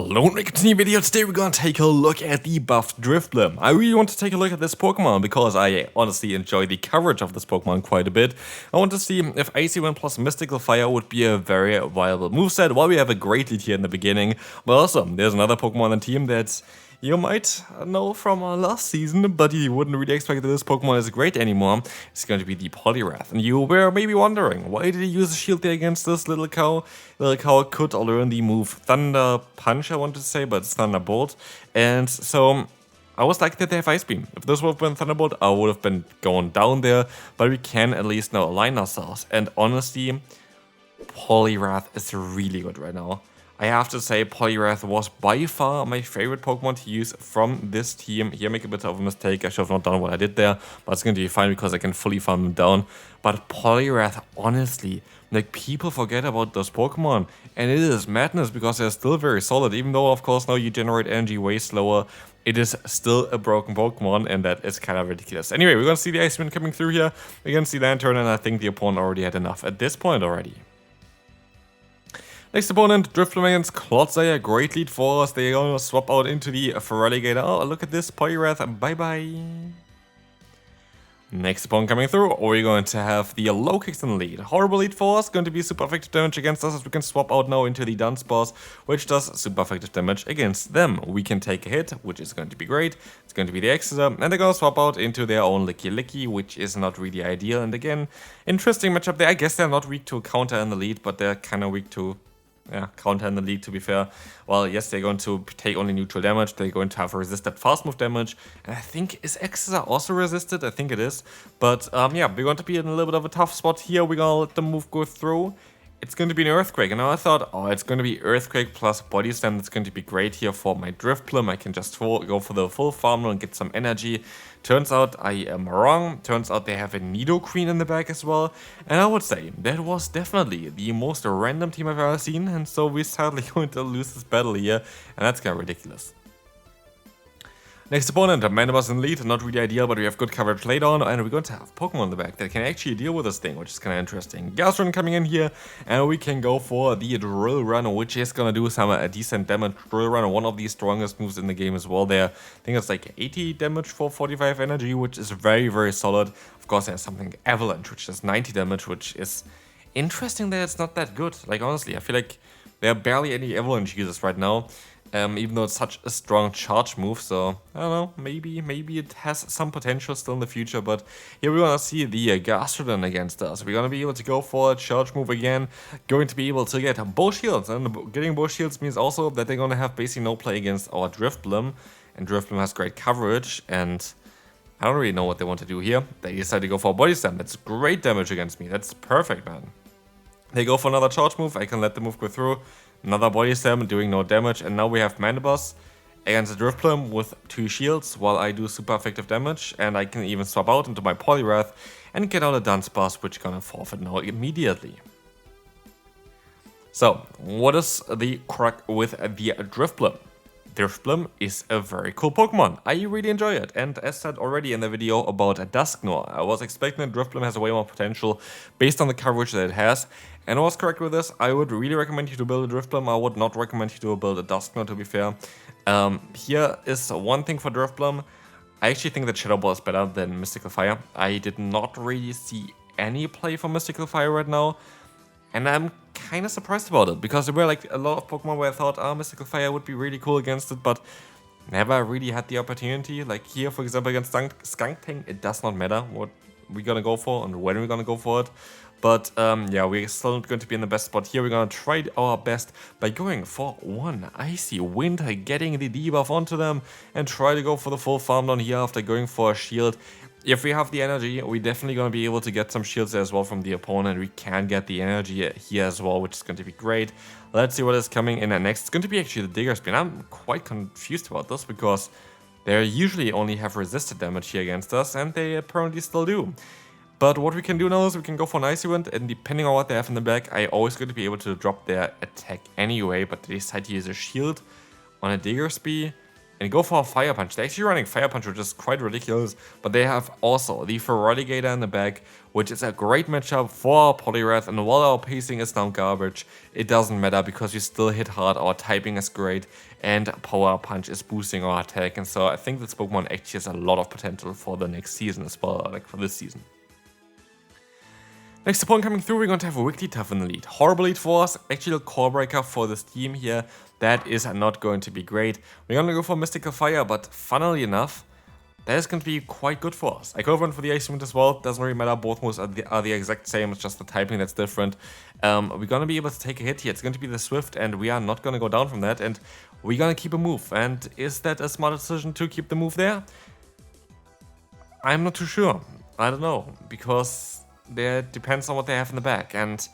Hello and welcome to a new video. Today we're gonna take a look at the buffed Drifblim. I really want to take a look at this Pokemon because I honestly enjoy the coverage of this Pokemon quite a bit. I want to see if Icy Wind plus Mystical Fire would be a very viable moveset while we have a great lead here in the beginning. But also, there's another Pokemon on the team that you might know from last season, but you wouldn't really expect that this Pokemon is great anymore. It's going to be the Poliwrath. And you were maybe wondering, why did he use a shield there against this little cow? Little cow could learn the move Thunder Punch, I want to say, but it's Thunderbolt. And so I was like that they have Ice Beam. If this would have been Thunderbolt, I would have been going down there, but we can at least now align ourselves. And honestly, Poliwrath is really good right now. I have to say, Poliwrath was by far my favorite Pokemon to use from this team. Here, make a bit of a mistake. I should have not done what I did there, but it's going to be fine because I can fully farm them down. But Poliwrath, honestly, like, people forget about those Pokemon, and it is madness because they're still very solid. Even though, of course, now you generate energy way slower, it is still a broken Pokemon, and that is kind of ridiculous. Anyway, we're going to see the Ice Wind coming through here. We're going to see Lantern, and I think the opponent already had enough at this point already. Next opponent, Drifblim against Clodsire, great lead for us. They're gonna swap out into the Feraligatr. Oh, look at this, Poliwrath, bye-bye. Next opponent coming through, we're going to have the low kicks in the lead. Horrible lead for us, going to be super effective damage against us as we can swap out now into the Dunsparce, which does super effective damage against them. We can take a hit, which is going to be great. It's going to be the Exeter, and they're going to swap out into their own Licky, which is not really ideal. And again, interesting matchup there. I guess they're not weak to a counter in the lead, but they're kind of weak to counter in the lead, to be fair. Well, yes, they're going to take only neutral damage. They're going to have resisted fast move damage. And I think, is Exeter also resisted? I think it is. But yeah, we're going to be in a little bit of a tough spot here. We're going to let the move go through. It's going to be an Earthquake. And I thought, oh, it's going to be Earthquake plus Body Slam. That's going to be great here for my Drifblim. I can just go for the full farm and get some energy. Turns out I am wrong. Turns out they have a Nidoqueen in the back as well. And I would say that was definitely the most random team I've ever seen. And so we're sadly going to lose this battle here. And that's kind of ridiculous. Next opponent, Mandibuzz in lead, not really ideal, but we have good coverage later on, and we're going to have Pokemon in the back that can actually deal with this thing, which is kind of interesting. Gastron coming in here, and we can go for the Drill Run, which is going to do some decent damage. Drill Run, one of the strongest moves in the game as well there. I think it's like 80 damage for 45 energy, which is very, very solid. Of course, there's something Avalanche, which is 90 damage, which is interesting that it's not that good. Like, honestly, I feel like there are barely any Avalanche users right now. Even though it's such a strong charge move, so I don't know, maybe it has some potential still in the future, but here we want to see the Gastrodon against us. We're going to be able to go for a charge move again, going to be able to get both shields, and getting both shields means also that they're going to have basically no play against our Drifblim, and Drifblim has great coverage, and I don't really know what they want to do here. They decide to go for a Body Slam. That's great damage against me, that's perfect, man. They go for another charge move, I can let the move go through. Another Body Slam doing no damage, and now we have Mandibuzz against the Drifblim with 2 shields while I do super effective damage, and I can even swap out into my Poliwrath and get out a Dunsparce, which gonna forfeit now immediately. So, what is the crack with the Drifblim? Drifblim is a very cool Pokemon. I really enjoy it, and as said already in the video about Dusknoir, I was expecting that Drifblim has way more potential based on the coverage that it has, and I was correct with this. I would really recommend you to build a Drifblim. I would not recommend you to build a Dusknoir, to be fair. Here is one thing for Drifblim. I actually think that Shadow Ball is better than Mystical Fire. I did not really see any play for Mystical Fire right now, and I'm kind of surprised about it, because there were like a lot of Pokemon where I thought, oh, Mystical Fire would be really cool against it, but never really had the opportunity. Like here, for example, against Skuntank, it does not matter what we're gonna go for and when we're gonna go for it. But yeah, we're still not going to be in the best spot here. We're gonna try our best by going for one Icy Wind, getting the debuff onto them, and try to go for the full farm down here after going for a shield. If we have the energy, we're definitely going to be able to get some shields there as well from the opponent. We can get the energy here as well, which is going to be great. Let's see what is coming in next. It's going to be actually the Digger Spin. I'm quite confused about this because they usually only have resisted damage here against us, and they apparently still do. But what we can do now is we can go for an Icy Wind, and depending on what they have in the back, I always going to be able to drop their attack anyway, but they decide to use a shield on a Digger Spin. and go for a Fire Punch. They're actually running Fire Punch, which is quite ridiculous, but they have also the Feraligatr in the back, which is a great matchup for our Poliwrath, and while our pacing is now garbage, it doesn't matter because we still hit hard, our typing is great, and Power Punch is boosting our attack, and so I think this Pokemon actually has a lot of potential for the next season as well, like for this season. Next opponent coming through, we're going to have a Wigglytuff in the lead. Horrible lead for us, actually a core breaker for this team here. That is not going to be great. We're going to go for Mystical Fire, but funnily enough, that is going to be quite good for us. I could have went for the Ice Wind as well, doesn't really matter, both moves are the exact same, it's just the typing that's different. We're going to be able to take a hit here, it's going to be the Swift, and we are not going to go down from that, and we're going to keep a move. And is that a smart decision to keep the move there? I'm not too sure. I don't know, because that depends on what they have in the back, and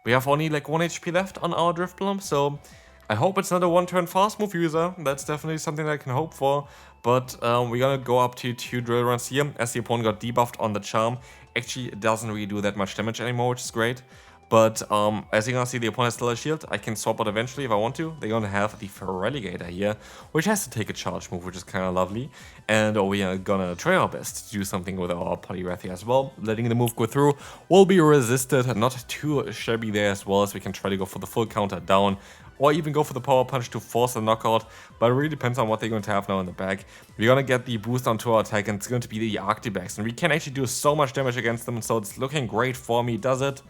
we have only like 1 HP left on our Drifblim, so I hope it's not a one-turn fast move user. That's definitely something I can hope for, but we're gonna go up to 2 drill runs here, as the opponent got debuffed on the charm. Actually, it doesn't really do that much damage anymore, which is great. But as you're gonna see, the opponent has still a shield. I can swap out eventually if I want to. They're gonna have the Feraligatr here, which has to take a charge move, which is kind of lovely. And we are gonna try our best to do something with our Poliwrath here as well. Letting the move go through will be resisted, not too shabby there as well, as we can try to go for the full counter down, or even go for the Power Punch to force the knockout, but it really depends on what they're going to have now in the back. We're going to get the boost onto our attack, and it's going to be the Arctibax, and we can actually do so much damage against them, so it's looking great for me, does it?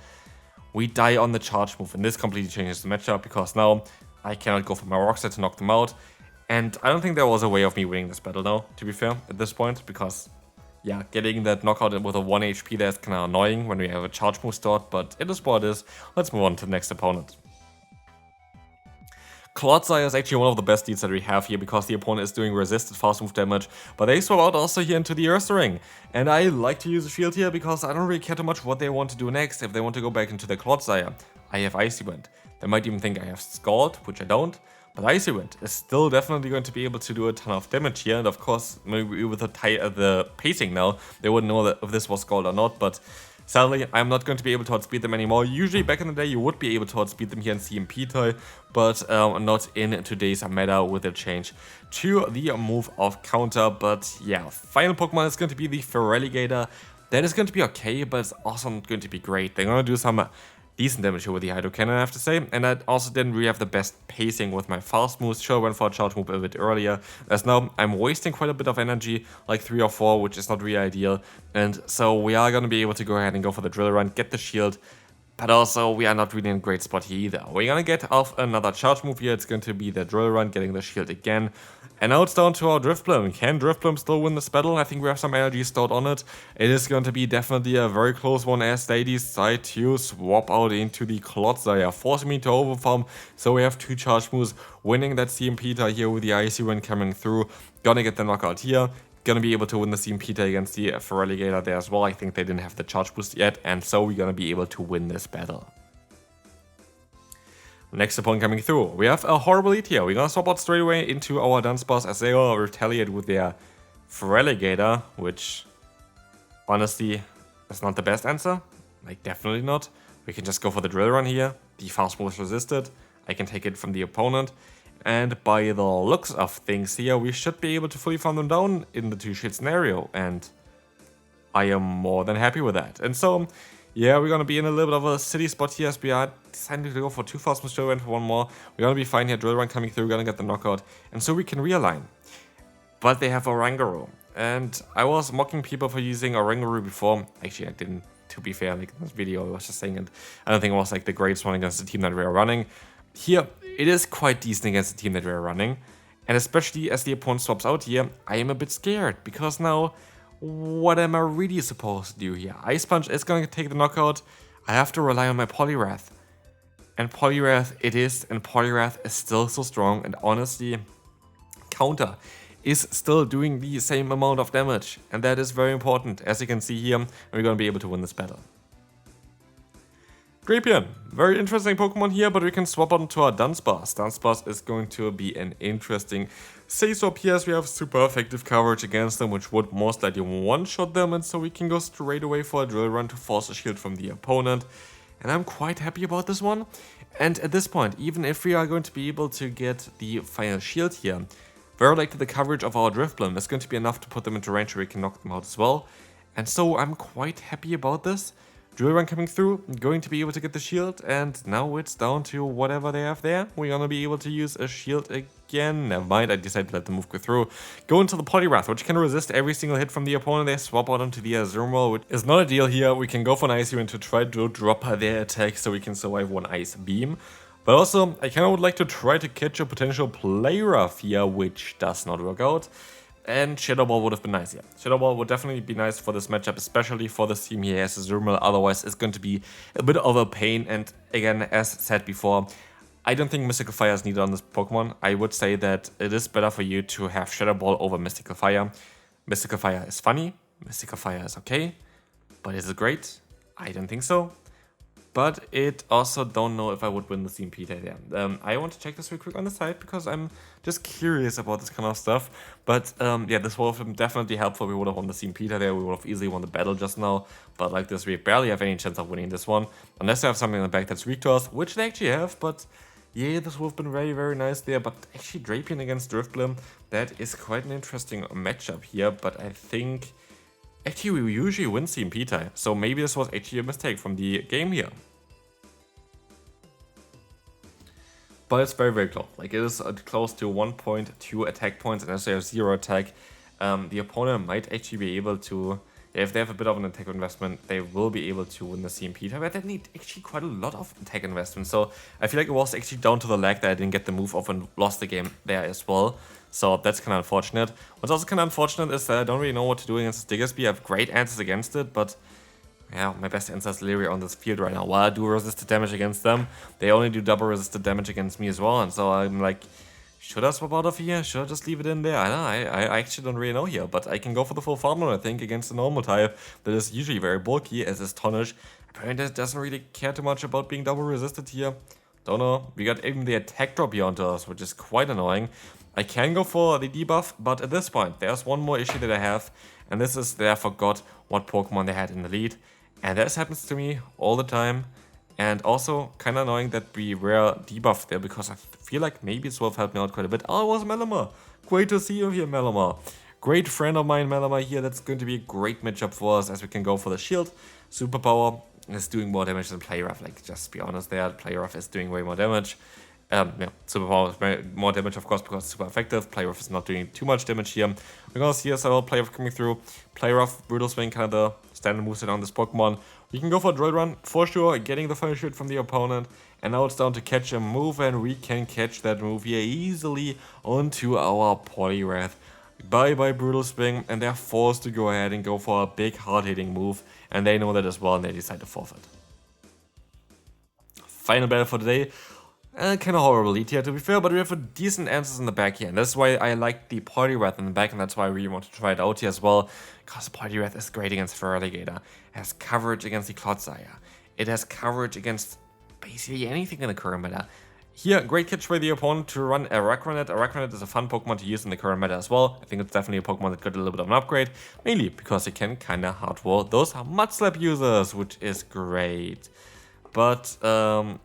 We die on the charge move, and this completely changes the matchup, because now I cannot go for my Rock Slide to knock them out, and I don't think there was a way of me winning this battle now, to be fair, at this point, because yeah, getting that knockout with a 1 HP there is kind of annoying when we have a charge move stored, but it is what it is. Let's move on to the next opponent. Clodsire is actually one of the best leads that we have here, because the opponent is doing resisted fast move damage, but they swap out also here into the Earth Ring. And I like to use a shield here because I don't really care too much what they want to do next. If they want to go back into the Clodsire, I have Icy Wind. They might even think I have Scald, which I don't, but Icy Wind is still definitely going to be able to do a ton of damage here, and of course, maybe with the pacing now, they wouldn't know that if this was Scald or not, but sadly, I'm not going to be able to outspeed them anymore. Usually back in the day you would be able to outspeed them here in CMP tie, but not in today's meta with a change to the move of counter. But yeah, final Pokemon is going to be the Feraligatr. That is going to be okay, but it's also not going to be great. They're going to do some decent damage here with the Hydro Cannon, I have to say, and I also didn't really have the best pacing with my fast moves. Sure, I went for a charge move a bit earlier, as now I'm wasting quite a bit of energy, like 3 or 4, which is not really ideal, and so we are going to be able to go ahead and go for the Drill Run, get the shield, but also we are not really in a great spot here either. We're going to get off another charge move here, it's going to be the Drill Run, getting the shield again. And now it's down to our Drifblim. Can Drifblim still win this battle? I think we have some energy stored on it. It is going to be definitely a very close one, as they decide to swap out into the Clodsire, forcing me to overfarm. So we have 2 charge moves, winning that CMP tie here with the Icy Wind coming through. Gonna get the knockout here. Gonna be able to win the CMP tie against the Feraligatr there as well. I think they didn't have the charge boost yet, and so we're gonna be able to win this battle. Next opponent coming through, we have a Horrible lead here. We're gonna swap out straight away into our Dunsparce, as they will retaliate with their Feraligatr, which honestly is not the best answer. Like, definitely not. We can just go for the Drill Run here. The fast move is resisted. I can take it from the opponent. And by the looks of things here, we should be able to fully farm them down in the 2-shit scenario. And I am more than happy with that. And so, yeah, we're going to be in a little bit of a city spot here, as we are deciding to go for 2 fast moves, Drill Run for 1 more. We're going to be fine here, Drill Run coming through, we're going to get the knockout. And so we can realign. But they have Oranguru. And I was mocking people for using Oranguru before. Actually, I didn't, to be fair, like in this video I was just saying it. I don't think it was like the greatest one against the team that we are running. Here, it is quite decent against the team that we are running. And especially as the opponent swaps out here, I am a bit scared. Because now, what am I really supposed to do here? Ice Punch is going to take the knockout. I have to rely on my Poliwrath. And Poliwrath it is, and Poliwrath is still so strong. And honestly, counter is still doing the same amount of damage. And that is very important. As you can see here, we're going to be able to win this battle. Drapion, very interesting Pokemon here, but we can swap on to our Dunsparce. Dunsparce is going to be an interesting swap here, as we have super effective coverage against them, which would most likely one-shot them, and so we can go straight away for a Drill Run to force a shield from the opponent. And I'm quite happy about this one. And at this point, even if we are going to be able to get the final shield here, very likely the coverage of our Drifblim is going to be enough to put them into range where we can knock them out as well. And so I'm quite happy about this. Drill Run coming through, going to be able to get the shield, and now it's down to whatever they have there. We're gonna be able to use a shield again. Never mind, I decided to let the move go through. Go into the Poliwrath, which can resist every single hit from the opponent. They swap out onto the Azumarill, which is not ideal here. We can go for an Icy Wind to try to drop their attack so we can survive one Ice Beam. But also, I kind of would like to try to catch a potential Poliwrath here, which does not work out. And Shadow Ball would have been nice here. Shadow Ball would definitely be nice for this matchup, especially for this team here as Azumarill. Otherwise, it's going to be a bit of a pain. And again, as said before, I don't think Mystical Fire is needed on this Pokemon. I would say that it is better for you to have Shadow Ball over Mystical Fire. Mystical Fire is funny. Mystical Fire is okay. But is it great? I don't think so. But it also don't know if I would win the CMP there. I want to check this real quick on the side because I'm just curious about this kind of stuff. But yeah, this would have been definitely helpful. We would have won the CMP there. We would have easily won the battle just now. But like this, we barely have any chance of winning this one. Unless they have something in the back that's weak to us, which they actually have. But yeah, this would have been very, very nice there. But actually Drapion against Drifblim, that is quite an interesting matchup here. But I think actually we usually win CMP tie. So maybe this was actually a mistake from the game here. But it's very, very close. Like, it is close to 1.2 attack points, and as they have 0 attack, the opponent might actually be able to, if they have a bit of an attack investment, they will be able to win the CMP tie, but they need actually quite a lot of attack investment. So I feel like it was actually down to the lag that I didn't get the move off and lost the game there as well. So that's kind of unfortunate. What's also kind of unfortunate is that I don't really know what to do against Diggersby. I have great answers against it, but yeah, my best answer is Lilyria on this field right now. While I do resisted damage against them, they only do double resisted damage against me as well. And so I'm like, should I swap out of here? Should I just leave it in there? I don't know, I actually don't really know here. But I can go for the full farm mode, I think, against the normal type that is usually very bulky as Astonish. Apparently it doesn't really care too much about being double resisted here. Don't know. We got even the attack drop here onto us, which is quite annoying. I can go for the debuff, but at this point, there's one more issue that I have. And this is that I forgot what Pokemon they had in the lead. And this happens to me all the time. And also kind of annoying that we were debuffed there because I feel like maybe it would have helped me out quite a bit. Oh, it was Malamar. Great to see you here, Malamar. Great friend of mine, Malamar here. That's going to be a great matchup for us as we can go for the shield. Superpower is doing more damage than Poliwrath. Like, just be honest there. Poliwrath is doing way more damage. Yeah, Superpower is very more damage, of course, because it's super effective. Poliwrath is not doing too much damage here. We're gonna see as well Poliwrath coming through. Poliwrath, Brutal Swing, kind of the standard moveset on this Pokemon. We can go for a Drill Run, for sure, getting the Fire Shield from the opponent. And now it's down to catch a move, and we can catch that move here easily onto our Poliwrath. Bye-bye Brutal Swing, and they're forced to go ahead and go for a big hard-hitting move. And they know that as well, and they decide to forfeit. Final battle for today. Kind of horrible lead here, to be fair, but we have a decent answers in the back here. And that's why I like the Poliwrath in the back, and that's why I really want to try it out here as well. Because Poliwrath is great against Feraligatr. It has coverage against the Clodsire. It has coverage against basically anything in the current meta. Here, great catch by the opponent to run Araquanid. Araquanid is a fun Pokemon to use in the current meta as well. I think it's definitely a Pokemon that got a little bit of an upgrade. Mainly because it can kind of hardwall those Mud Slap users, which is great. But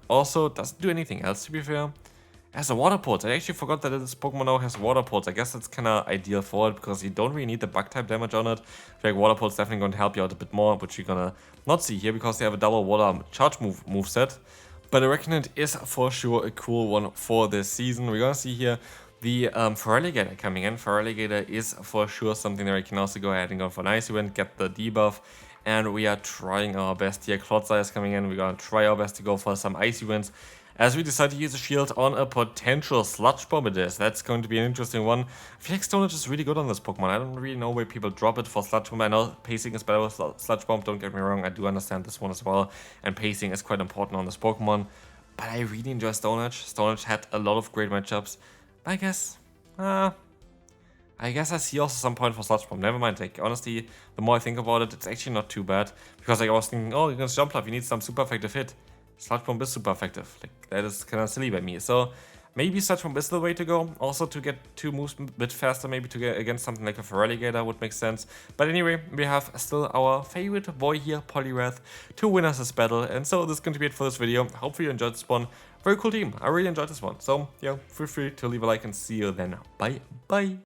also doesn't do anything else, to be fair. It has a Water Pulse. I actually forgot that this Pokemon now has Water Pulse. I guess that's kind of ideal for it because you don't really need the Bug-type damage on it. I feel like Water Pulse is definitely going to help you out a bit more, which you're going to not see here because they have a double Water Charge moveset. But Araquanid is for sure a cool one for this season. We're going to see here the Feraligatr coming in. Feraligatr is for sure something that we can also go ahead and go for an Icy Wind, get the debuff. And we are trying our best here. Clodsire is coming in. We're going to try our best to go for some Icy Winds. As we decide to use a shield on a potential Sludge Bomb it is. That's going to be an interesting one. I feel like Stone is really good on this Pokemon. I don't really know where people drop it for Sludge Bomb. I know pacing is better with Sludge Bomb, don't get me wrong. I do understand this one as well. And pacing is quite important on this Pokemon. But I really enjoy Stone Edge. Stone Edge had a lot of great matchups. But I guess I see also some point for Sludge Bomb. Never mind, like, honestly, the more I think about it, it's actually not too bad. Because like, I was thinking, oh, against Jumpluff, you need some super effective hit. Sludge Bomb is super effective. Like, that is kind of silly by me. So, maybe Sludge Bomb is the way to go. Also, to get 2 moves a bit faster, maybe to get against something like a Feraligatr would make sense. But anyway, we have still our favorite boy here, Poliwrath, to win us this battle. And so, this is going to be it for this video. Hopefully you enjoyed this one. Very cool team. I really enjoyed this one. So yeah, feel free to leave a like and see you then. Bye bye.